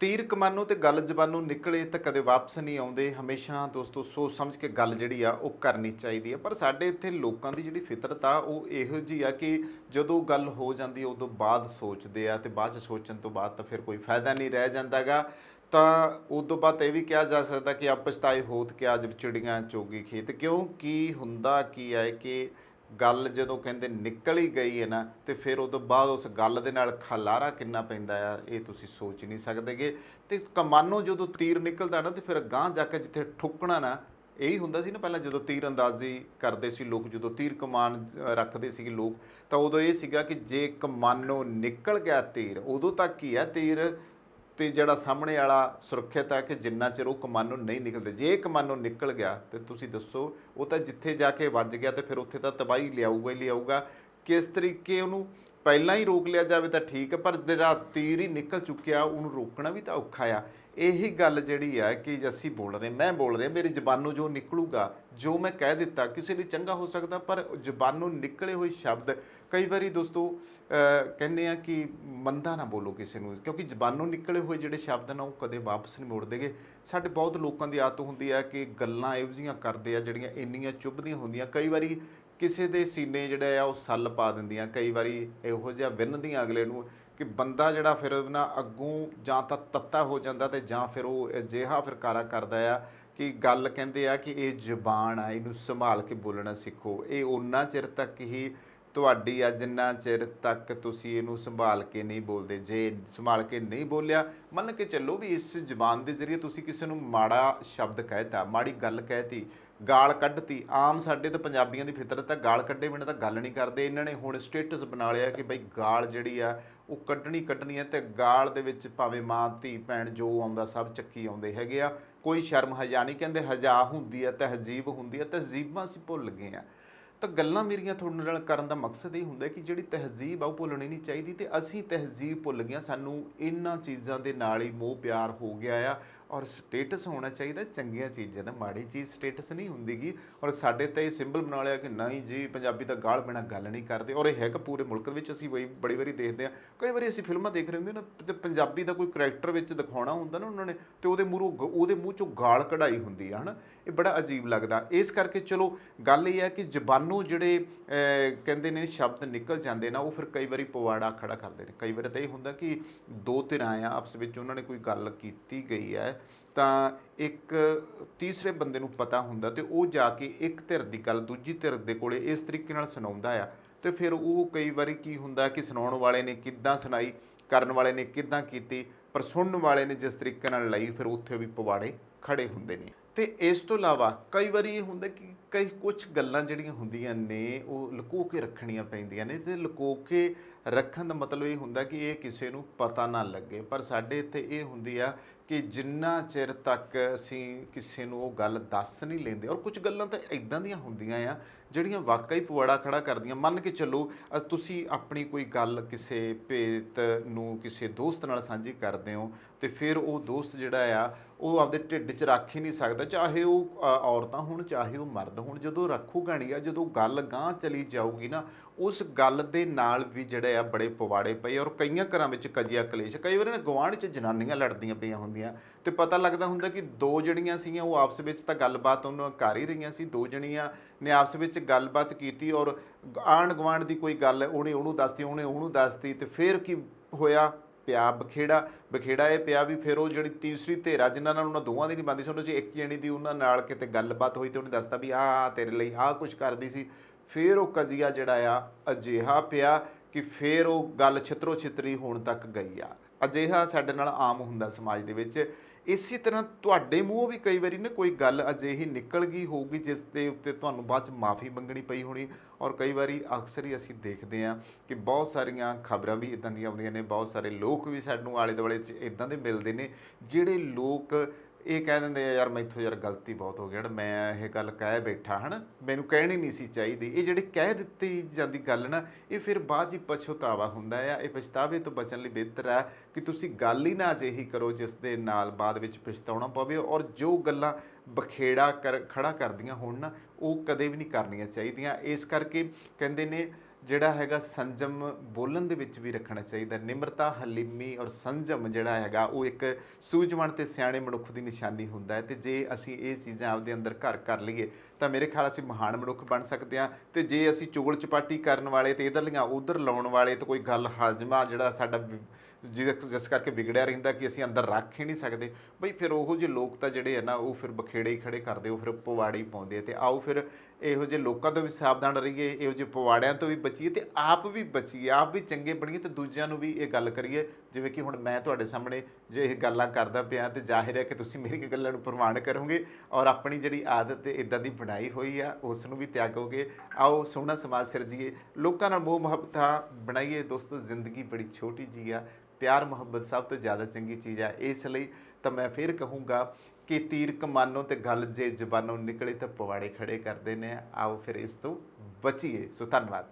तीर कमानों ते गल जबानों निकले तो कदे वापस नहीं आउंदे। हमेशा दोस्तों सोच समझ के गल जिहड़ी आ वो करनी चाहिए। पर साडे इत्थे लोकां दी जिहड़ी फितरत आ वो इहो जी आ कि जदों गल हो जाती उदों बाद सोचते आ ते बाद च सोचण तो बाद तो फिर कोई फायदा नहीं रह जांदा गा। ਤਾਂ ਉਦੋਂ ਬਾਅਦ ਇਹ ਵੀ ਕਿਹਾ ਜਾ ਸਕਦਾ ਕਿ ਆਪ ਪਛਤਾਏ ਹੋਤ ਕਿ ਅੱਜ ਚਿੜੀਆਂ ਚੋਗੀ ਖੇਤ। ਕਿਉਂਕਿ ਹੁੰਦਾ ਕੀ ਹੈ ਕਿ ਗੱਲ ਜਦੋਂ ਕਹਿੰਦੇ ਨਿਕਲ ਹੀ ਗਈ ਹੈ ਨਾ, ਤੇ ਫਿਰ ਉਦੋਂ ਬਾਅਦ ਉਸ ਗੱਲ ਦੇ ਨਾਲ ਖਲਾਰਾ ਕਿੰਨਾ ਪੈਂਦਾ ਆ ਇਹ ਤੁਸੀਂ ਸੋਚ ਨਹੀਂ ਸਕਦੇਗੇ। ਤੇ ਕਮਾਨੋਂ ਜਦੋਂ ਤੀਰ ਨਿਕਲਦਾ ਨਾ ਤੇ ਫਿਰ ਅਗਾਂਹ ਜਾ ਕੇ ਜਿੱਥੇ ਠੁੱਕਣਾ ਨਾ, ਇਹੀ ਹੁੰਦਾ ਸੀ ਨਾ ਪਹਿਲਾਂ ਜਦੋਂ ਤੀਰ ਅੰਦਾਜ਼ੀ ਕਰਦੇ ਸੀ ਲੋਕ, ਜਦੋਂ ਤੀਰ ਕਮਾਨ ਰੱਖਦੇ ਸੀਗੇ ਲੋਕ, ਤਾਂ ਉਦੋਂ ਇਹ ਸੀਗਾ ਕਿ ਜੇ ਕਮਾਨੋਂ ਨਿਕਲ ਗਿਆ ਤੀਰ ਉਦੋਂ ਤੱਕ ਹੀ ਆ ਤੀਰ, ਤੇ ਜਿਹੜਾ ਸਾਹਮਣੇ ਵਾਲਾ ਸੁਰੱਖਿਅਤ ਹੈ ਕਿ ਜਿੰਨਾ ਚਿਰ ਉਹ ਕਮਾਨੋਂ ਨਹੀਂ ਨਿਕਲਦੇ। ਜੇ ਕਮਾਨੋਂ ਨਿਕਲ ਗਿਆ ਤੇ ਤੁਸੀਂ ਦੱਸੋ ਉਹ ਤਾਂ ਜਿੱਥੇ ਜਾ ਕੇ ਵੱਜ ਗਿਆ ਤੇ ਫਿਰ ਉੱਥੇ ਤਾਂ ਤਬਾਹੀ ਲਿਆਊਗਾ ਹੀ ਲਿਆਊਗਾ। ਕਿਸ ਤਰੀਕੇ ਉਹਨੂੰ ਪਹਿਲਾਂ ਹੀ ਰੋਕ ਲਿਆ ਜਾਵੇ ਤਾਂ ਠੀਕ ਹੈ, ਪਰ ਜਿਹੜਾ ਤੀਰ ਹੀ ਨਿਕਲ ਚੁੱਕਿਆ ਉਹਨੂੰ ਰੋਕਣਾ ਵੀ ਤਾਂ ਔਖਾ ਆ। ਇਹੀ ਗੱਲ ਜਿਹੜੀ ਆ ਕਿ ਅਸੀਂ ਬੋਲ ਰਹੇ, ਮੈਂ ਬੋਲ ਰਿਹਾ, ਮੇਰੀ ਜ਼ਬਾਨੋਂ ਜੋ ਨਿਕਲੂਗਾ, ਜੋ ਮੈਂ ਕਹਿ ਦਿੱਤਾ ਕਿਸੇ ਲਈ ਚੰਗਾ ਹੋ ਸਕਦਾ, ਪਰ ਜ਼ਬਾਨੋਂ ਨਿਕਲੇ ਹੋਏ ਸ਼ਬਦ ਕਈ ਵਾਰੀ ਦੋਸਤੋ ਕਹਿੰਦੇ ਆ ਕਿ ਮੰਦਾ ਨਾ ਬੋਲੋ ਕਿਸੇ ਨੂੰ, ਕਿਉਂਕਿ ਜ਼ਬਾਨੋਂ ਨਿਕਲੇ ਹੋਏ ਜਿਹੜੇ ਸ਼ਬਦ ਨੇ ਉਹ ਕਦੇ ਵਾਪਸ ਨਹੀਂ ਮੁੜਦੇਗੇ। ਸਾਡੇ ਬਹੁਤ ਲੋਕਾਂ ਦੀ ਆਦਤ ਹੁੰਦੀ ਹੈ ਕਿ ਗੱਲਾਂ ਇਹੋ ਜਿਹੀਆਂ ਕਰਦੇ ਆ ਜਿਹੜੀਆਂ ਇੰਨੀਆਂ ਚੁੱਭਦੀਆਂ ਹੁੰਦੀਆਂ, ਕਈ ਵਾਰੀ ਕਿਸੇ ਦੇ ਸੀਨੇ ਜਿਹੜੇ ਆ ਉਹ ਸੱਲ ਪਾ ਦਿੰਦੀਆਂ, ਕਈ ਵਾਰੀ ਇਹੋ ਜਿਹਾ ਵਿੰਨ੍ਹਦੀਆਂ ਅਗਲੇ ਨੂੰ ਕਿ ਬੰਦਾ ਜਿਹੜਾ ਫਿਰ ਨਾ ਅੱਗੋਂ ਜਾਂ ਤਾਂ ਤੱਤਾ ਹੋ ਜਾਂਦਾ ਤੇ ਜਾਂ ਫਿਰ ਉਹ ਅਜਿਹਾ ਫਿਰਕਾਰਾ ਕਰਦਾ ਆ ਕਿ ਗੱਲ ਕਹਿੰਦੇ ਆ ਕਿ ਇਹ ਜ਼ੁਬਾਨ ਆ, ਇਹਨੂੰ ਸੰਭਾਲ ਕੇ ਬੋਲਣਾ ਸਿੱਖੋ। ਇਹ ਓਨਾ ਚਿਰ ਤੱਕ ਹੀ ਤੁਹਾਡੀ ਆ ਜਿੰਨਾ ਚਿਰ ਤੱਕ ਤੁਸੀਂ ਇਹਨੂੰ ਸੰਭਾਲ ਕੇ ਨਹੀਂ ਬੋਲਦੇ। ਜੇ ਸੰਭਾਲ ਕੇ ਨਹੀਂ ਬੋਲਿਆ, ਮੰਨ ਕੇ ਚੱਲੋ ਵੀ ਇਸ ਜ਼ੁਬਾਨ ਦੇ ਜ਼ਰੀਏ ਤੁਸੀਂ ਕਿਸੇ ਨੂੰ ਮਾੜਾ ਸ਼ਬਦ ਕਹਿਤਾ, ਮਾੜੀ ਗੱਲ ਕਹਿਤੀ, ਗਾਲ ਕੱਢਤੀ। ਆਮ ਸਾਡੇ ਤਾਂ ਪੰਜਾਬੀਆਂ ਦੀ ਫਿਤਰਤ ਹੈ, ਗਾਲ ਕੱਢੇ ਬਿਨਾਂ ਤਾਂ ਗੱਲ ਨਹੀਂ ਕਰਦੇ। ਇਹਨਾਂ ਨੇ ਹੁਣ ਸਟੇਟਸ ਬਣਾ ਲਿਆ ਕਿ ਬਈ ਗਾਲ ਜਿਹੜੀ ਆ ਉਹ ਕੱਢਣੀ ਹੈ, ਤੇ ਗਾਲ ਦੇ ਵਿੱਚ ਭਾਵੇਂ ਮਾਂ ਧੀ ਭੈਣ ਜੋ ਆਉਂਦਾ ਸਭ ਚੱਕੀ ਆਉਂਦੇ ਹੈਗੇ ਆ। ਕੋਈ ਸ਼ਰਮ ਹਜਾ ਨਹੀਂ, ਕਹਿੰਦੇ ਹਜਾ ਹੁੰਦੀ ਹੈ, ਤਹਿਜ਼ੀਬ ਹੁੰਦੀ ਹੈ, ਤਹਿਜ਼ੀਬਾਂ ਅਸੀਂ ਭੁੱਲ ਗਏ ਹਾਂ। ਤਾਂ ਗੱਲਾਂ ਮੇਰੀਆਂ ਤੁਹਾਡੇ ਨਾਲ ਕਰਨ ਦਾ ਮਕਸਦ ਇਹ ਹੁੰਦਾ ਕਿ ਜਿਹੜੀ ਤਹਿਜ਼ੀਬ ਆ ਉਹ ਭੁੱਲਣੀ ਨਹੀਂ ਚਾਹੀਦੀ, ਤੇ ਅਸੀਂ ਤਹਿਜ਼ੀਬ ਭੁੱਲ ਗਏ। ਸਾਨੂੰ ਇਹਨਾਂ ਚੀਜ਼ਾਂ ਦੇ ਨਾਲ ਹੀ ਮੋਹ ਪਿਆਰ ਹੋ ਗਿਆ ਆ। ਔਰ ਸਟੇਟਸ ਹੋਣਾ ਚਾਹੀਦਾ ਚੰਗੀਆਂ ਚੀਜ਼ਾਂ ਦਾ, ਮਾੜੀ ਚੀਜ਼ ਸਟੇਟਸ ਨਹੀਂ ਹੁੰਦੀਗੀ। ਔਰ ਸਾਡੇ ਤਾਂ ਇਹ ਸਿੰਬਲ ਬਣਾ ਲਿਆ ਕਿ ਨਹੀਂ ਜੀ ਪੰਜਾਬੀ ਤਾਂ ਗਾਲ ਬਿਨਾਂ ਗੱਲ ਨਹੀਂ ਕਰਦੇ। ਔਰ ਇਹ ਹੈਗਾ ਪੂਰੇ ਮੁਲਕ ਵਿੱਚ, ਅਸੀਂ ਬੜੀ ਵਾਰੀ ਦੇਖਦੇ ਹਾਂ। ਕਈ ਵਾਰੀ ਅਸੀਂ ਫਿਲਮਾਂ ਦੇਖ ਰਹੇ ਹੁੰਦੇ ਨਾ, ਤੇ ਪੰਜਾਬੀ ਦਾ ਕੋਈ ਕਰੈਕਟਰ ਵਿੱਚ ਦਿਖਾਉਣਾ ਹੁੰਦਾ ਨਾ ਉਹਨਾਂ ਨੇ, ਤੇ ਉਹਦੇ ਮੂੰਹ 'ਚੋਂ ਗਾਲ ਕਢਾਈ ਹੁੰਦੀ ਆ, ਹੈ ਨਾ। ਇਹ ਬੜਾ ਅਜੀਬ ਲੱਗਦਾ। ਇਸ ਕਰਕੇ ਚਲੋ ਗੱਲ ਇਹ ਹੈ ਕਿ ਜ਼ਬਾਨੋਂ ਜਿਹੜੇ ਕਹਿੰਦੇ ਨੇ ਸ਼ਬਦ ਨਿਕਲ ਜਾਂਦੇ ਨਾ, ਉਹ ਫਿਰ ਕਈ ਵਾਰੀ ਪਵਾੜਾ ਖੜਾ ਕਰਦੇ ਨੇ। ਕਈ ਵਾਰੀ ਤਾਂ ਇਹ ਹੁੰਦਾ ਕਿ ਦੋ ਧਿਰਾਂ ਆ ਆਪਸ ਵਿੱਚ, ਉਹਨਾਂ ਨੇ ਕੋਈ ਗੱਲ ਕੀਤੀ ਗਈ ਹੈ, ਤਾਂ ਇੱਕ ਤੀਸਰੇ ਬੰਦੇ ਨੂੰ ਪਤਾ ਹੁੰਦਾ ਤੇ ਉਹ ਜਾ ਕੇ ਇੱਕ ਧਿਰ ਦੀ ਗੱਲ ਦੂਜੀ ਧਿਰ ਦੇ ਕੋਲੇ ਇਸ ਤਰੀਕੇ ਨਾਲ ਸੁਣਾਉਂਦਾ ਆ। ਤੇ ਫਿਰ ਉਹ ਕਈ ਵਾਰੀ ਕੀ ਹੁੰਦਾ ਕਿ ਸੁਣਾਉਣ ਵਾਲੇ ਨੇ ਕਿੱਦਾਂ ਸੁਣਾਈ, ਕਰਨ ਵਾਲੇ ਨੇ ਕਿੱਦਾਂ ਕੀਤੀ, ਪਰ ਸੁਣਨ ਵਾਲੇ ਨੇ ਜਿਸ ਤਰੀਕੇ ਨਾਲ ਲਈ, ਫਿਰ ਉੱਥੇ ਵੀ ਪਵਾੜੇ ਖੜੇ ਹੁੰਦੇ ਨੇ। ਤੇ ਇਸ ਤੋਂ ਇਲਾਵਾ ਕਈ ਵਾਰੀ ਇਹ ਹੁੰਦਾ ਕਿ ਕੁਛ ਗੱਲਾਂ ਜਿਹੜੀਆਂ ਹੁੰਦੀਆਂ ਨੇ ਉਹ ਲੁਕੋ ਕੇ ਰੱਖਣੀਆਂ ਪੈਂਦੀਆਂ ਨੇ। ਤੇ ਲੁਕੋ ਕੇ ਰੱਖਣ ਦਾ ਮਤਲਬ ਇਹ ਹੁੰਦਾ ਕਿ ਇਹ ਕਿਸੇ ਨੂੰ ਪਤਾ ਨਾ ਲੱਗੇ। ਪਰ ਸਾਡੇ ਇੱਥੇ ਇਹ ਹੁੰਦੀ ਆ ਕਿ ਜਿੰਨਾ ਚਿਰ ਤੱਕ ਅਸੀਂ ਕਿਸੇ ਨੂੰ ਉਹ ਗੱਲ ਦੱਸ ਨਹੀਂ ਲੈਂਦੇ, ਔਰ ਕੁਝ ਗੱਲਾਂ ਤਾਂ ਇੱਦਾਂ ਦੀਆਂ ਹੁੰਦੀਆਂ ਆ ਜਿਹੜੀਆਂ ਵਾਕਈ ਪਵਾੜਾ ਖੜਾ ਕਰਦੀਆਂ। ਮੰਨ ਕੇ ਚੱਲੋ ਤੁਸੀਂ ਆਪਣੀ ਕੋਈ ਗੱਲ ਕਿਸੇ ਭੇਤ ਨੂੰ ਕਿਸੇ ਦੋਸਤ ਨਾਲ ਸਾਂਝੀ ਕਰਦੇ ਹੋ, ਤੇ ਫਿਰ ਉਹ ਦੋਸਤ ਜਿਹੜਾ ਆ ਉਹ ਆਪਦੇ ਢਿੱਡ 'ਚ ਰੱਖ ਹੀ ਨਹੀਂ ਸਕਦਾ, ਚਾਹੇ ਉਹ ਔਰਤਾਂ ਹੋਣ ਚਾਹੇ ਉਹ ਮਰਦ ਹੋਣ। ਜਦੋਂ ਰੱਖੂਗਾ ਨਹੀਂ ਆ, ਜਦੋਂ ਗੱਲ ਗਾਂਹ ਚਲੀ ਜਾਊਗੀ ਨਾ, ਉਸ ਗੱਲ ਦੇ ਨਾਲ ਵੀ ਜਿਹੜੇ ਆ ਬੜੇ ਪਵਾੜੇ ਪਏ। ਔਰ ਕਈਆਂ ਘਰਾਂ ਵਿੱਚ ਕਜਿਆ ਕਲੇਸ਼, ਕਈ ਵਾਰ ਨਾ ਗੁਆਂਢ 'ਚ ਜਨਾਨੀਆਂ ਲੜਦੀਆਂ ਪਈਆਂ ਹੁੰਦੀਆਂ, ਤੇ ਪਤਾ ਲੱਗਦਾ ਹੁੰਦਾ ਕਿ ਦੋ ਜਣੀਆਂ ਸੀਗੀਆਂ, ਉਹ ਆਪਸ ਵਿੱਚ ਤਾਂ ਗੱਲਬਾਤ ਉਹਨਾਂ ਕਰ ਹੀ ਰਹੀਆਂ ਸੀ। ਦੋ ਜਣੀਆਂ ਨੇ ਆਪਸ ਵਿੱਚ ਗੱਲਬਾਤ ਕੀਤੀ, ਔਰ ਆਂਢ ਗੁਆਂਢ ਦੀ ਕੋਈ ਗੱਲ ਉਹਨੇ ਉਹਨੂੰ ਦੱਸਤੀ, ਉਹਨੇ ਉਹਨੂੰ ਦੱਸਤੀ, ਤੇ ਫਿਰ ਕੀ ਹੋਇਆ, ਪਿਆ ਬਖੇੜਾ ਇਹ ਪਿਆ ਵੀ। ਫਿਰ ਉਹ ਜਿਹੜੀ ਤੀਸਰੀ ਧਿਰ ਆ ਜਿਨ੍ਹਾਂ ਨਾਲ ਉਹਨਾਂ ਦੋਵਾਂ ਦੀ ਨਹੀਂ ਬਣਦੀ ਸੀ, ਉਹਨਾਂ 'ਚ ਇੱਕ ਜਣੀ ਦੀ ਉਹਨਾਂ ਨਾਲ ਕਿਤੇ ਗੱਲਬਾਤ ਹੋਈ, ਤੇ ਉਹਨੇ ਦੱਸਤਾ ਵੀ ਆਹ ਤੇਰੇ ਲਈ ਆਹ ਕੁਛ ਕਰਦੀ ਸੀ। ਫਿਰ ਉਹ ਕਜੀਆ ਜਿਹੜਾ ਆ ਅਜਿਹਾ ਪਿਆ ਕਿ ਫਿਰ ਉਹ ਗੱਲ ਛਿੱਤਰੋ ਛਿੱਤਰੀ ਹੋਣ ਤੱਕ ਗਈ ਆ। ਅਜਿਹਾ ਸਾਡੇ ਨਾਲ ਆਮ ਹੁੰਦਾ ਸਮਾਜ ਦੇ ਵਿੱਚ। ਇਸੇ ਤਰ੍ਹਾਂ ਤੁਹਾਡੇ ਮੂੰਹੋਂ ਵੀ ਕਈ ਵਾਰੀ ਨਾ ਕੋਈ ਗੱਲ ਅਜਿਹੀ ਨਿਕਲ ਗਈ ਹੋਊਗੀ ਜਿਸ ਦੇ ਉੱਤੇ ਤੁਹਾਨੂੰ ਬਾਅਦ 'ਚ ਮਾफ़ੀ ਮੰਗਣੀ ਪਈ ਹੋਣੀ। ਔਰ ਕਈ ਵਾਰੀ ਅਕਸਰ ਹੀ ਅਸੀਂ ਦੇਖਦੇ ਹਾਂ ਕਿ ਬਹੁਤ ਸਾਰੀਆਂ ਖਬਰਾਂ ਵੀ ਇੱਦਾਂ ਦੀਆਂ ਆਉਂਦੀਆਂ ਨੇ, ਬਹੁਤ ਸਾਰੇ ਲੋਕ ਵੀ ਸਾਨੂੰ ਆਲੇ ਦੁਆਲੇ 'ਚ ਇੱਦਾਂ ਦੇ ਮਿਲਦੇ ਨੇ ਜਿਹੜੇ ਲੋਕ ਇਹ ਕਹਿ ਦਿੰਦੇ ਆ, ਯਾਰ ਮੈਥੋਂ ਯਾਰ ਗਲਤੀ ਬਹੁਤ ਹੋ ਗਈ, ਮੈਂ ਇਹ ਗੱਲ ਕਹਿ ਬੈਠਾ, ਹੈ ਨਾ, ਮੈਨੂੰ ਕਹਿਣੀ ਨਹੀਂ ਸੀ ਚਾਹੀਦੀ। ਇਹ ਜਿਹੜੀ ਕਹਿ ਦਿੱਤੀ ਜਾਂਦੀ ਗੱਲ ਨਾ, ਇਹ ਫਿਰ ਬਾਅਦ 'ਚ ਪਛਤਾਵਾ ਹੁੰਦਾ ਆ। ਇਹ ਪਛਤਾਵੇ ਤੋਂ ਬਚਣ ਲਈ ਬਿਹਤਰ ਹੈ ਕਿ ਤੁਸੀਂ ਗੱਲ ਹੀ ਨਾ ਅਜਿਹੀ ਕਰੋ ਜਿਸ ਦੇ ਨਾਲ ਬਾਅਦ ਵਿੱਚ ਪਛਤਾਉਣਾ ਪਵੇ। ਔਰ ਜੋ ਗੱਲਾਂ ਬਖੇੜਾ ਖੜਾ ਕਰਦੀਆਂ ਹੋਣ ਨਾ, ਉਹ ਕਦੇ ਵੀ ਨਹੀਂ ਕਰਨੀਆਂ ਚਾਹੀਦੀਆਂ। ਇਸ ਕਰਕੇ ਕਹਿੰਦੇ ਨੇ ਜਿਹੜਾ ਹੈਗਾ ਸੰਜਮ ਬੋਲਣ ਦੇ ਵਿੱਚ ਵੀ ਰੱਖਣਾ ਚਾਹੀਦਾ। ਨਿਮਰਤਾ, ਹਲੀਮੀ ਔਰ ਸੰਜਮ ਜਿਹੜਾ ਹੈਗਾ ਉਹ ਇੱਕ ਸੂਝਵਾਨ ਤੇ ਸਿਆਣੇ ਮਨੁੱਖ ਦੀ ਨਿਸ਼ਾਨੀ ਹੁੰਦਾ ਹੈ, ਤੇ ਜੇ ਅਸੀਂ ਇਹ ਚੀਜ਼ਾਂ ਆਪਦੇ ਅੰਦਰ ਘਰ ਕਰ ਲਈਏ ਤਾਂ ਮੇਰੇ ਖਿਆਲ ਅਸੀਂ ਮਹਾਨ ਮਨੁੱਖ ਬਣ ਸਕਦੇ ਹਾਂ। ਤੇ ਜੇ ਅਸੀਂ ਚੁਗਲ ਚਪਾਟੀ ਕਰਨ ਵਾਲੇ ਤੇ ਇੱਧਰਲੀਆਂ ਉੱਧਰ ਲਾਉਣ ਵਾਲੇ ਤੇ ਕੋਈ ਗੱਲ ਹਾਜ਼ਮਾ ਜਿਹੜਾ ਸਾਡਾ ਜਿਸ ਕਰਕੇ ਵਿਗੜਿਆ ਰਹਿੰਦਾ ਕਿ ਅਸੀਂ ਅੰਦਰ ਰੱਖ ਹੀ ਨਹੀਂ ਸਕਦੇ, ਬਈ ਫਿਰ ਉਹੋ ਜਿਹੇ ਲੋਕ ਤਾਂ ਜਿਹੜੇ ਆ ਨਾ ਉਹ ਫਿਰ ਬਖੇੜੇ ਹੀ ਖੜੇ ਕਰਦੇ, ਉਹ ਫਿਰ ਪਵਾੜੇ ਹੀ ਪਾਉਂਦੇ ਆ। ਤੇ ਆਓ ਫਿਰ ਇਹੋ ਜਿਹੇ ਲੋਕਾਂ ਤੋਂ ਵੀ ਸਾਵਧਾਨ ਰਹੀਏ, ਇਹੋ ਜਿਹੇ ਪਵਾੜਿਆਂ ਤੋਂ ਵੀ ਬਚੀਏ ਤੇ ਆਪ ਵੀ ਬਚੀਏ, ਆਪ ਵੀ ਚੰਗੇ ਬਣੀਏ ਤੇ ਦੂਜਿਆਂ ਨੂੰ ਵੀ ਇਹ ਗੱਲ ਕਰੀਏ। ਜਿਵੇਂ ਕਿ ਹੁਣ ਮੈਂ ਤੁਹਾਡੇ ਸਾਹਮਣੇ ਜੇ ਇਹ ਗੱਲਾਂ ਕਰਦਾ ਪਿਆ ਤੇ ਜ਼ਾਹਿਰ ਹੈ ਕਿ ਤੁਸੀਂ ਮੇਰੀਆਂ ਗੱਲਾਂ ਨੂੰ ਪ੍ਰਵਾਨ ਕਰੋਗੇ ਔਰ ਆਪਣੀ ਜਿਹੜੀ ਆਦਤ ਇੱਦਾਂ ਦੀ ਬਣਾਈ ਹੋਈ ਆ ਉਸ ਨੂੰ ਵੀ ਤਿਆਗੋਗੇ। ਆਓ ਸੋਹਣਾ ਸਮਾਜ ਸਿਰਜੀਏ, ਲੋਕਾਂ ਨਾਲ ਮੋਹ ਮੁਹੱਬਤਾਂ ਬਣਾਈਏ। ਦੋਸਤੋ, ਜ਼ਿੰਦਗੀ ਬੜੀ ਛੋਟੀ ਜੀ ਆ, ਪਿਆਰ ਮੁਹੱਬਤ ਸਭ ਤੋਂ ਜ਼ਿਆਦਾ ਚੰਗੀ ਚੀਜ਼ ਆ। ਇਸ ਲਈ ਤਾਂ ਮੈਂ ਫਿਰ ਕਹੂੰਗਾ ਕਿ ਤੀਰ ਕਮਾਨੋਂ ਤੇ ਗੱਲ ਜੇ ਜ਼ਬਾਨੋਂ ਨਿਕਲੇ ਤਾਂ ਪਵਾੜੇ ਖੜੇ ਕਰਦੇ ਨੇ। ਆਓ ਫਿਰ ਇਸ ਤੋਂ ਬਚੀਏ। ਸੋ ਧੰਨਵਾਦ।